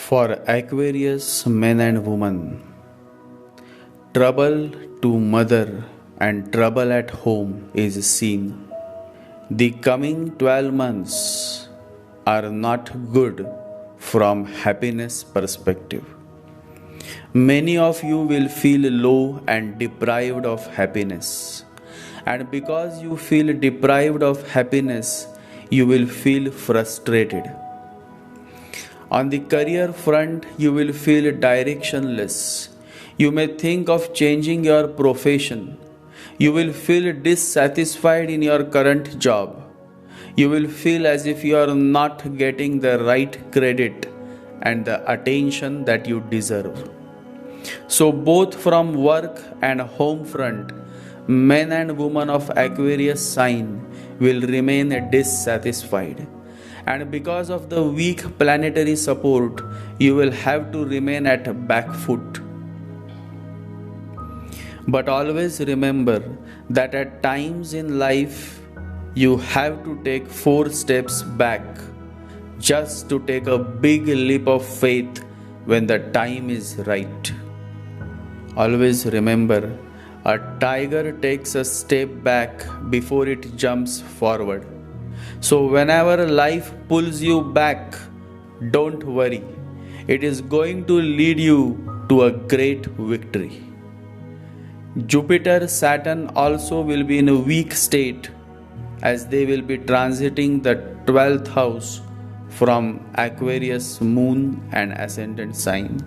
For Aquarius men and women, trouble to mother and trouble at home is seen. The coming 12 months are not good from happiness perspective. Many of you will feel low and deprived of happiness. And because you feel deprived of happiness, you will feel frustrated. On the career front, you will feel directionless. You may think of changing your profession. You will feel dissatisfied in your current job. You will feel as if you are not getting the right credit and the attention that you deserve. So both from work and home front, men and women of Aquarius sign will remain dissatisfied. And because of the weak planetary support, you will have to remain at back foot. But always remember that at times in life, you have to take 4 steps back just to take a big leap of faith when the time is right. Always remember, a tiger takes a step back before it jumps forward. So whenever life pulls you back, don't worry. It is going to lead you to a great victory. Jupiter, Saturn also will be in a weak state as they will be transiting the 12th house from Aquarius moon and ascendant sign.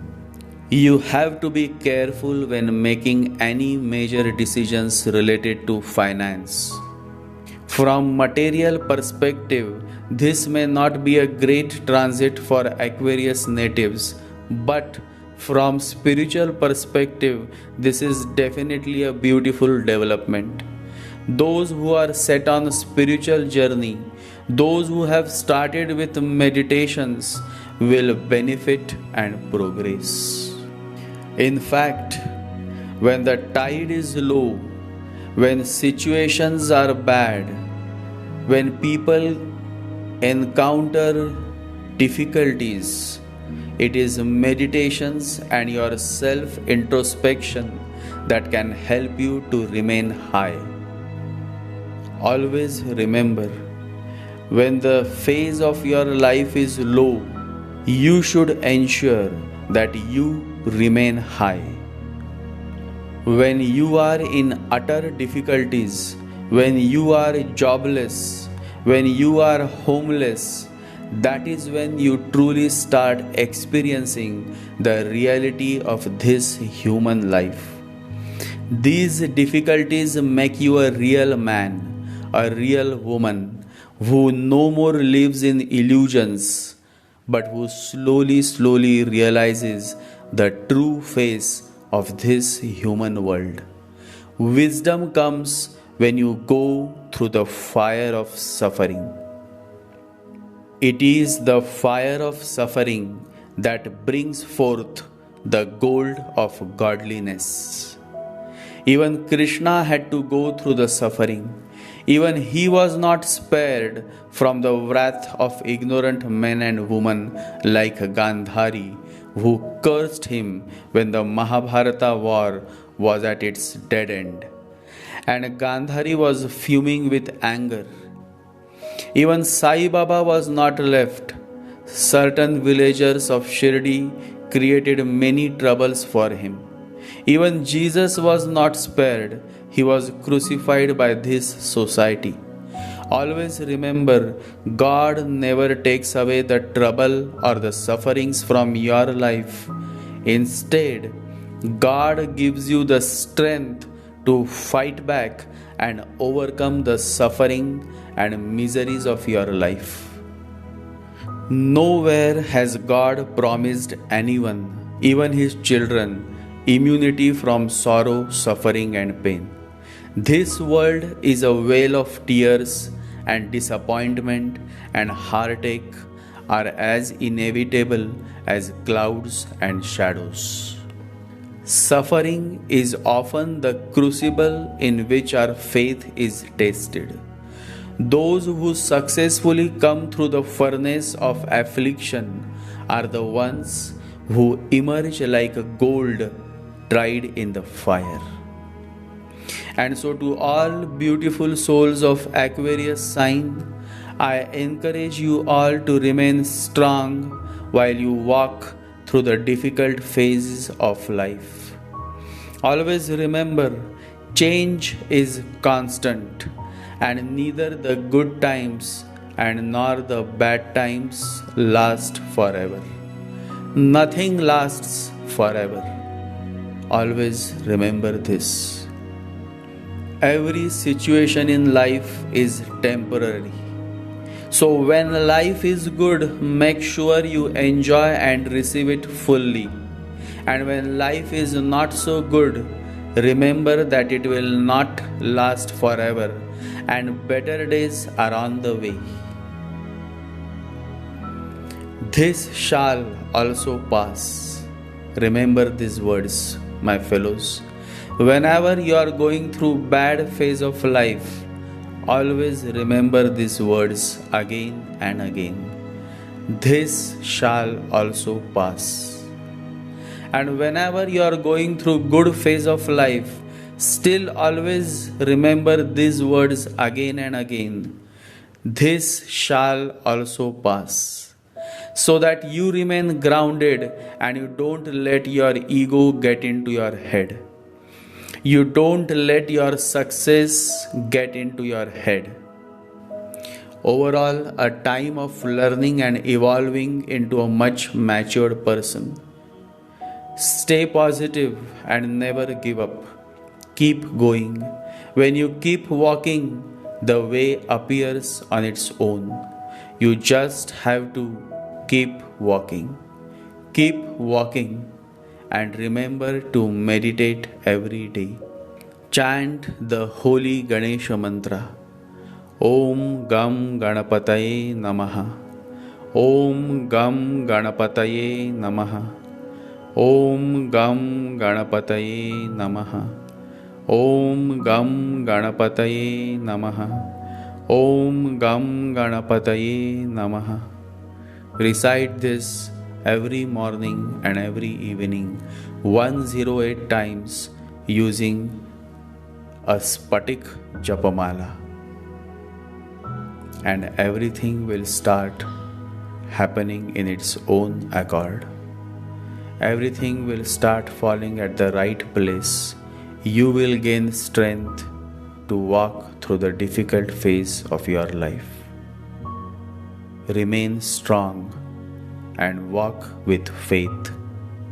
You have to be careful when making any major decisions related to finance. From material perspective, this may not be a great transit for Aquarius natives, but from spiritual perspective, this is definitely a beautiful development. Those who are set on a spiritual journey, those who have started with meditations will benefit and progress. In fact, when the tide is low, when situations are bad, when people encounter difficulties, it is meditations and your self-introspection that can help you to remain high. Always remember, when the phase of your life is low, you should ensure that you remain high. When you are in utter difficulties, when you are jobless, when you are homeless, that is when you truly start experiencing the reality of this human life. These difficulties make you a real man, a real woman, who no more lives in illusions, but who slowly realizes the true face of this human world. Wisdom comes when you go through the fire of suffering. It is the fire of suffering that brings forth the gold of godliness. Even Krishna had to go through the suffering. Even he was not spared from the wrath of ignorant men and women like Gandhari, who cursed him when the Mahabharata war was at its dead end. And Gandhari was fuming with anger. Even Sai Baba was not left. Certain villagers of Shirdi created many troubles for him. Even Jesus was not spared. He was crucified by this society. Always remember, God never takes away the trouble or the sufferings from your life. Instead, God gives you the strength to fight back and overcome the suffering and miseries of your life. Nowhere has God promised anyone, even his children, immunity from sorrow, suffering, and pain. This world is a vale of tears, and disappointment and heartache are as inevitable as clouds and shadows. Suffering is often the crucible in which our faith is tested. Those who successfully come through the furnace of affliction are the ones who emerge like gold tried in the fire. And so, to all beautiful souls of Aquarius sign, I encourage you all to remain strong while you walk through the difficult phases of life. Always remember, change is constant, and neither the good times and nor the bad times last forever. Nothing lasts forever. Always remember this. Every situation in life is temporary. So when life is good, make sure you enjoy and receive it fully. And when life is not so good, remember that it will not last forever and better days are on the way. This shall also pass. Remember these words, my fellows. Whenever you are going through bad phase of life, always remember these words again and again. This shall also pass. And whenever you are going through good phase of life, still always remember these words again and again. This shall also pass. So that you remain grounded and you don't let your ego get into your head. You don't let your success get into your head. Overall, a time of learning and evolving into a much matured person. Stay positive and never give up. Keep going. When you keep walking, the way appears on its own. You just have to keep walking. Keep walking. And remember to meditate every day. Chant the holy Ganesha mantra. Om Gam Ganapataye Namaha. Om Gam Ganapataye Namaha. Om Gam Ganapataye Namaha. Om Gam Ganapataye Namaha. Om Gam Ganapataye Namaha. Recite this every morning and every evening 108 times using a Spatik Japamala, and everything will start happening in its own accord. Everything will start falling at the right place. You will gain strength to walk through the difficult phase of your life. Remain strong and walk with faith,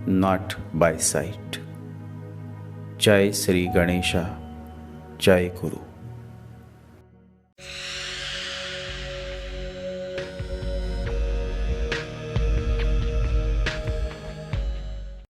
not by sight. Jai Sri Ganesha, Jai Guru.